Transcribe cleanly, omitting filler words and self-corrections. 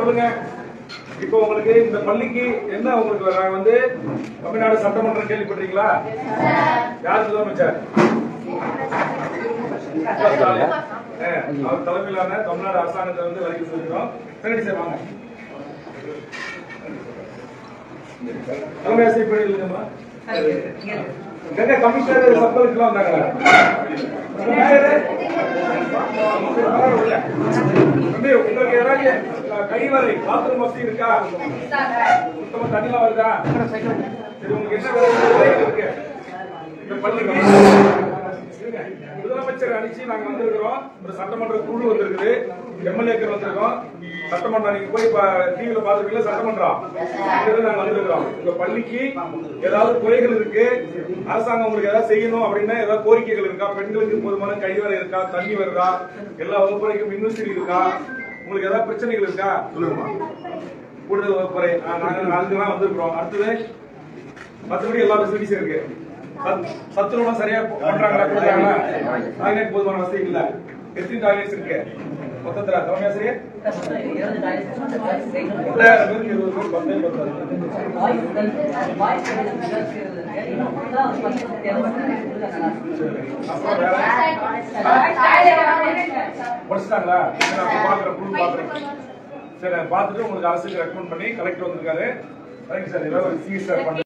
சொல்லுங்க. இப்போ உங்களுக்கு இந்த பள்ளிக்கு என்ன உங்களுக்கு வந்து தமிழ்நாடு சட்டமன்றம் கேள்விப்பட்டீங்களா? யார் முதலமைச்சர்? அவர் தலைமையிலான தமிழ்நாடு அரசாங்கத்தை வந்து வரைக்கும் சொல்லிக்கிறோம். சரி சார் வாங்க. தலைமை ஆசிரியர் பணி இல்லைங்கம்மா. எங்க கமிஷனர் சப்பலுக்குலாம் வந்தாங்களா? உங்களுக்கு ஏதாவது கழிவறை பாத்ரூம் வசதி இருக்கா? சுத்தமா தண்ணிலாம் வருதா? சரி, உங்களுக்கு என்ன இருக்கு? இந்த பள்ளிக்கு முதலமைச்சர் அனுப்பிச்சு நாங்க வந்திருக்கிறோம். ஒரு சட்டமன்ற குழு வந்திருக்குது, எம்எல்ஏக்கள் வந்திருக்கோம். சட்டமன்றம் நீங்க போய் டிவியில பாத்துருக்கீங்களா? சட்டமன்றம் நாங்க வந்திருக்கிறோம். உங்க பள்ளிக்கு ஏதாவது குறைகள் இருக்கு, அரசாங்கம் உங்களுக்கு ஏதாவது செய்யணும் அப்படின்னா ஏதாவது கோரிக்கைகள் இருக்கா? பெண்களுக்கு போதுமான கழிவறை இருக்கா? தண்ணி வருதா? எல்லா வகுப்பறைக்கும் மின்விசிறி இருக்கா? உங்களுக்கு ஏதாவது பிரச்சனைகள் இருக்கா? சொல்லுங்கம்மா. கூடுதல் வகுப்பறை நாங்க அதுக்குதான் வந்திருக்கிறோம். அடுத்தது மற்றபடி எல்லா ஃபெசிலிட்டிஸும் இருக்கு. சத்துணவு சரியா பண்றாங்களா? கொடுக்குறாங்களா? டாய்லெட் போதுமான வசதி இல்ல. எத்தனை டாய்லெட்ஸ் இருக்கு மொத்தத்துல? தலைமை ஆசிரியர் 20 படிச்சுட்டாங்களா? சரி, பார்த்துட்டு உங்களுக்கு அரசுக்கு ரெக்கமெண்ட் பண்ணி கலெக்டர் வந்திருக்காரு. சார் ஏதாவது